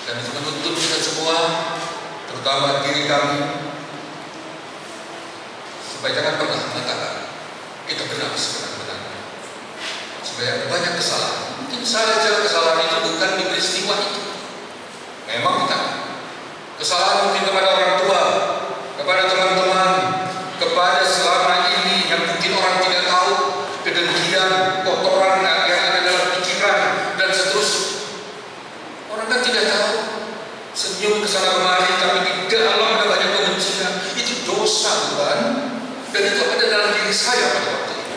Dan itu menuntut kita semua, terutama diri kami, supaya jangan pernah mengatakan kita benar sebenar-benarnya. Supaya ada banyak kesalahan. Mungkin saja kesalahan itu bukan di peristiwa itu. Memang bukan. Kesalahan mungkin kepada orang tua, kepada teman-teman, kepada selama ini yang mungkin orang tidak tahu, kedengkian, kotoran yang ada dalam pikiran dan seterusnya. Orang kan tidak tahu, senyum kesana kemari tapi di dalam ada banyak kebencian. Itu dosa, bukan? Dan itu ada dalam diri saya pada waktu itu.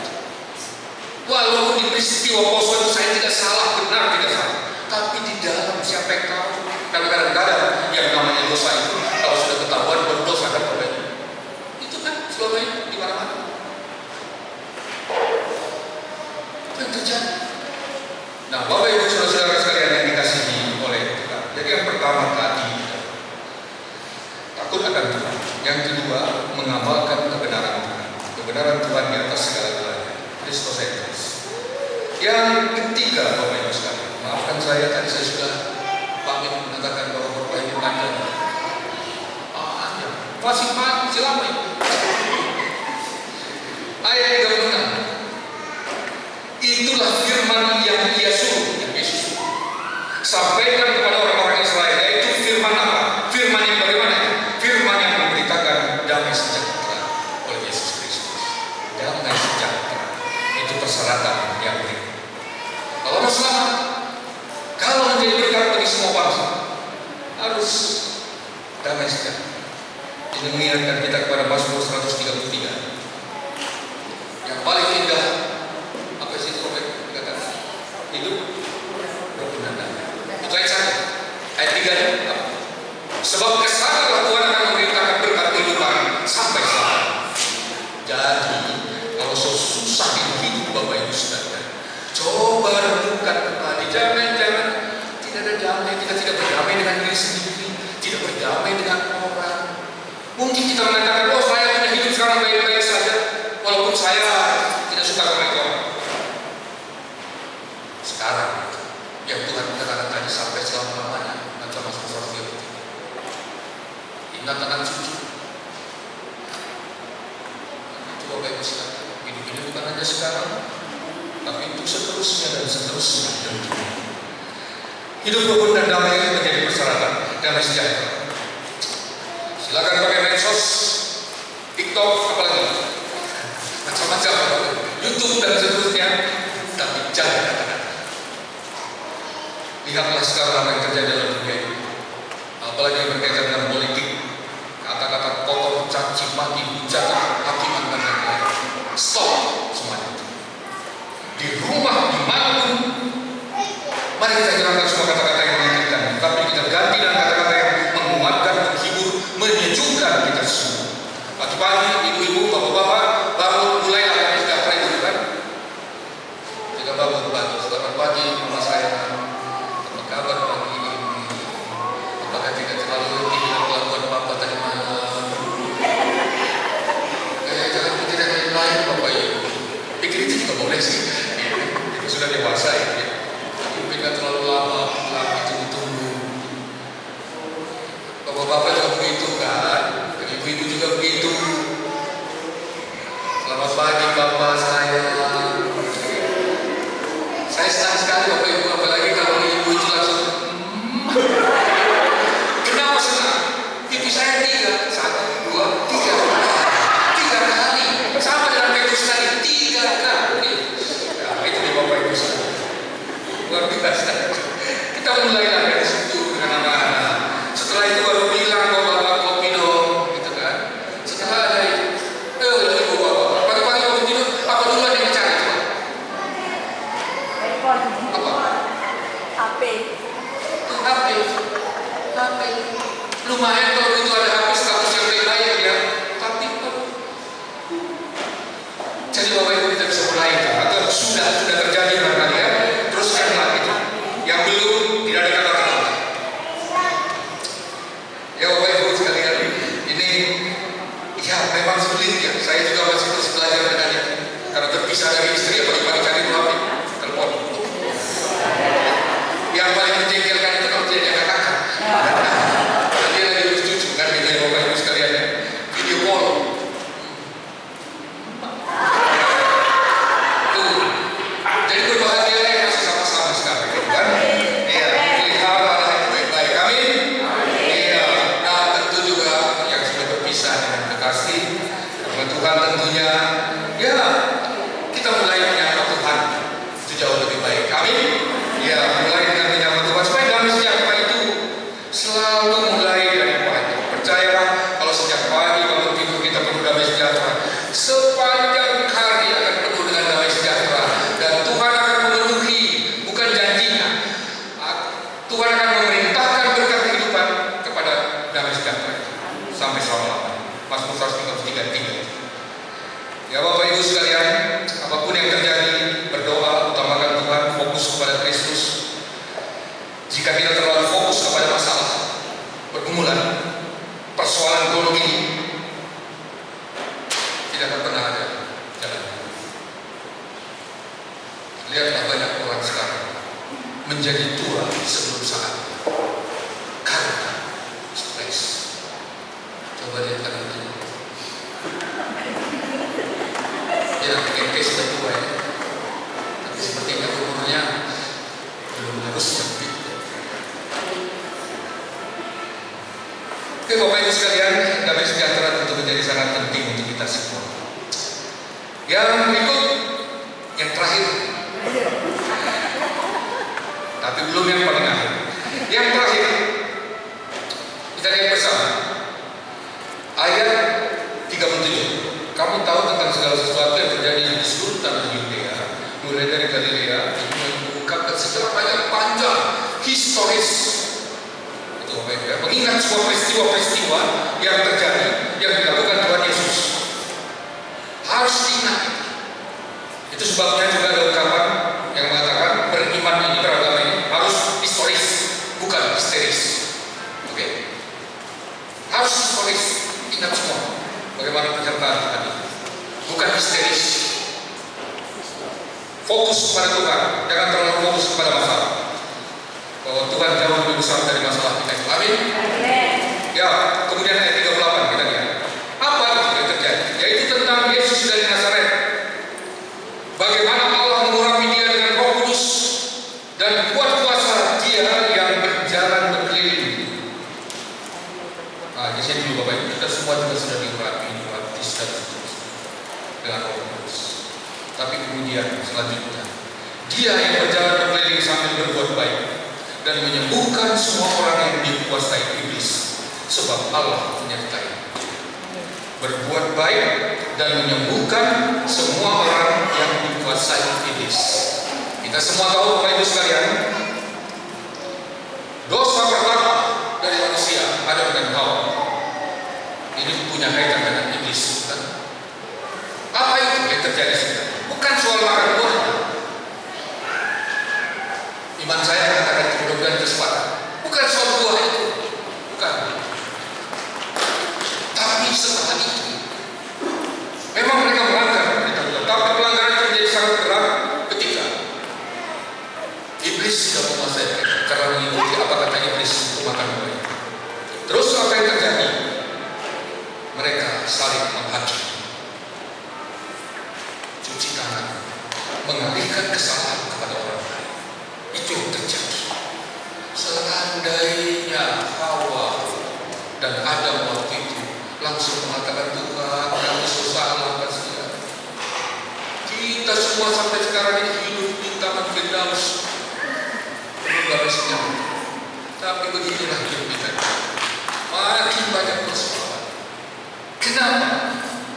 Walaupun di peristiwa poso itu saya tidak salah, benar tidak salah, tapi di dalam siapa yang tahu? Karena kadang-kadang yang namanya dosa itu kalau sudah ketahuan baru dosa kan problemnya. Itu kan selama ini di mana-mana. Itu yang terjadi. Nah, Bapak Ibu saudara-saudara sekalian yang dikasihi oleh Tuhan. Jadi yang pertama tadi takut akan Tuhan. Yang kedua mengamalkan kebenaran Tuhan. Kebenaran Tuhan di atas segala-galanya. Kristosentris. Yang ketiga Bapak Ibu sekalian, maafkan saya tadi saya sudah pamit mengatakan bahwa Bapak Ibu panjang. Masih lama itu. Ayat 36. Itulah firman yang ia suruh, yang Yesus suruh. Sampaikan kepada orang-orang Israel, yaitu firman apa? Firman yang bagaimana? Firman yang memberitakan damai sejahtera oleh Yesus Kristus. Damai sejahtera itu persyaratan yang berikut. Kalau mau selamat, kalau menjadi berkat bagi semua bangsa, harus damai sejahtera. Ini mengingatkan kita kepada Mazmur 133. Yang paling indah apa sih Robert dikatakan? Hidup rukun dan damai. Itu ayat 1. Ayat 3 apa? Sebab kesadaran Tuhan akan memberitakan berkat kehidupan sampai selamat. Jadi kalau susah hidup Bapak Ibu saudara, coba renungkan kembali. Jangan tidak ada damai, kita tidak berdamai dengan diri sendiri, tidak berdamai dengan orang. Mungkin kita mengatakan, oh saya punya hidup sekarang baik-baik saja, walaupun saya tidak suka sama itu. Sekarang yang Tuhan katakan tadi sampai selama-lamanya, macam Mazmur 133. Ingat akan cucu. Itu Bapak Ibu sekalian, hidup ini bukan hanya sekarang, tapi untuk seterusnya dan seterusnya tentunya. Hidup rukun dan damai menjadi persyaratan damai sejahtera. Silakan pakai medsos, TikTok, apalagi macam-macam, YouTube dan seterusnya, tapi jangan katakan. Lihatlah sekarang apa yang terjadi dalam dunia ini, apalagi yang berkaitan dengan politik, kata-kata kotor, caci maki, hujatan, hakiman dan lain-lain. Stop semuanya itu. Di rumah, dimanapun, mari kita hilangkan semua kata-kata yang menyakitkan, tapi kita ganti dengan kata-kata yang menguatkan, menghibur, menyejukkan kita semua. Pagi-pagi, ibu-ibu, bapak-bapak, baru mulai agak sejahtera itu kan? Jika bapak berbagi, selamat pagi, mama saya. Apa kabar pagi ini? Apakah tidak terlalu letih dengan kelakuan bapak tadi malam? Jangan pikir yang lain, bapak ibu. Pikir itu juga boleh sih. Itu sudah dewasa ya. Tapi tidak terlalu lama, tunggu-tunggu. Bapak-bapak juga begitu kan? Ibu-ibu juga begitu. Selamat pagi bapak saya. Saya senang sekali bapak ibu, apalagi kalau ibu itu langsung kenapa senang? Pipi saya 3, 1, 2, 3 kali. Sama dengan Petrus tadi 3 kali. Ya, itu di bapak ibu saya. Luar biasa. Kita mulai dari situ dengan anak-anak. Setelah itu baru bilang bahwa bapak kopi dong, gitu kan. Setelah ada itu, ibu bapak, pagi-pagi waktu tidur, apa duluan yang dicari tuh? Apa? HP. HP. Lumayan kalau itu ada HP status yang baik ya. Tapi jadi bapak ibu kita bisa mulai atau sudah terjadi barangkali ya. Teruskanlah itu. Yang belum tidak ada kata-kata. Ya Bapak Ibu sekalian, ini ya memang sulit ya. Saya juga masih terus belajar dengannya. Karena terpisah dari istri, pagi-pagi cari HP, telepon. Yang paling menjengkelkan itu kalau tidak dikatakan, Selalu mulai dari pagi. Percayalah, kalau sejak pagi bangun tidur kita penuh damai sejahtera, sepanjang hari akan penuh dengan damai sejahtera. Dan Tuhan akan memenuhi, bukan janjinya, Tuhan akan memerintahkan berkat kehidupan kepada damai sejahtera itu sampai selama-lamanya. Mazmur 133:3. Ya Bapak Ibu sekalian, apapun yang terjadi, berdoa, utamakan Tuhan, fokus kepada Kristus. Jika kita terlalu fokus kepada masalah, pergumulan, persoalan ekonomi, tidak akan pernah ada jalan. Lihatlah banyak orang sekarang menjadi tua sebelum saatnya karena stres. Coba lihat kanan kiri. Ya, kayaknya sudah tua ya, tapi sepertinya umurnya belum harus lebih. Oke Bapak Ibu sekalian, damai sejahtera tentu menjadi sangat penting untuk kita semua. Yang berikut, yang terakhir, tapi belum yang paling akhir. Yang terakhir, kita lihat bersama ayat 37. Kamu tahu tentang segala sesuatu yang terjadi di seluruh tanah Yudea, mulai dari Galilea, mengungkapkan sejarah yang panjang, historis. Mengingat semua peristiwa-peristiwa yang terjadi, yang dilakukan Tuhan Yesus, harus diingat. Itu sebabnya juga ada ungkapan yang mengatakan beriman ini, beragama ini harus historis, bukan histeris. Oke? Harus historis. Ingat semua bagaimana penyertaan tadi, bukan histeris. Fokus kepada Tuhan, jangan terlalu fokus kepada masalah. Bahwa Tuhan jauh lebih besar dari masalah kita. Amin. Ya, kemudian ayat 38 kita lihat. Apa itu yang terjadi? Yaitu tentang Yesus dari Nazaret. Bagaimana Allah mengurapi dia dengan Roh Kudus dan kuat kuasa dia yang berjalan berkeliling. Nah, di sini juga Bapak Ibu, kita semua juga sudah diurapi, dibaptis dan seterusnya dengan Roh Kudus. Tapi kemudian selanjutnya, dia yang berjalan berkeliling sambil berbuat baik dan menyembuhkan semua orang yang dikuasai iblis, sebab Allah menyertai. Berbuat baik dan menyembuhkan semua orang yang dikuasai iblis. Kita semua tahu Bapak Ibu sekalian, dosa pertama dari manusia, Adam dan Hawa, ini punya kaitan dengan iblis, bukan? Apa itu yang terjadi sebenarnya? Bukan soal makan buah. Iman saya mengatakan mudah-mudahan kesempatan. Bukan soal buah itu, bukan. Tapi setelah itu, memang mereka melanggar. Tapi pelanggaran itu menjadi sangat berat ketika iblis sudah menguasai mereka karena mengikuti apa kata iblis untuk makan buah. Terus apa yang terjadi? Mereka saling menghakimi, cuci tangan, mengalihkan kesalahan kepada orang lain. Itu yang terjadi. Seandainya Hawa dan Adam waktu itu langsung mengatakan, Tuhan, kami salah kasihan. Kita semua sampai sekarang ini hidup di tangan Firdaus, belum damai sejahtera. Tapi beginilah hidup kita. Makin banyak persoalan. Kenapa?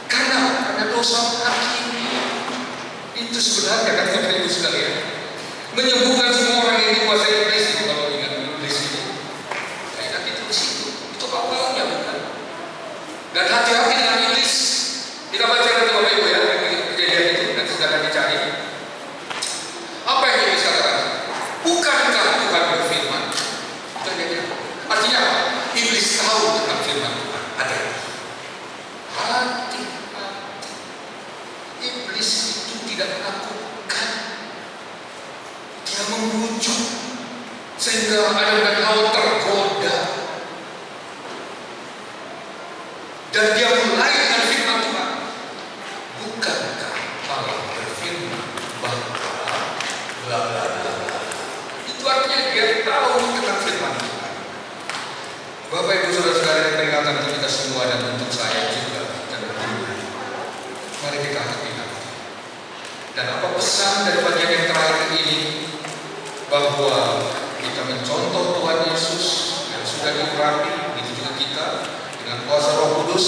Karena dosa menghakimi. Itu sebenarnya kan Bapak Ibu sekalian, menyembuhkan semua orang yang dikuasai iblis. Kalau ingat iblis itu, ingat itu di situ. Itu awalnya bukan. Dan hati-hati dengan iblis. Kita baca nanti Bapak Ibu ya, kejadian itu nanti sudah akan dicari. Apa yang iblis katakan? Bukankah Tuhan berfirman? Itu yang dia bilang. Artinya apa? Iblis tahu tentang firman Tuhan. Ada. Hati-hati. Iblis itu tidak menakutkan. Dia membujuk sehingga Adam dan Hawa tergoda. Dan dia mulai dengan firman Tuhan. Bukankah Allah berfirman bahwa bla bla bla. Itu artinya dia tahu tentang firman Tuhan. Bapak Ibu Saudara-saudara, peringatan untuk kita semua dan untuk saya juga dan berdua. Mari kita hati-hati. Dan apa pesan dari bagian yang terakhir ini? Bahwa kita mencontoh Tuhan Yesus yang sudah sudah diurapi, begitu juga kita dengan kuasa Roh Kudus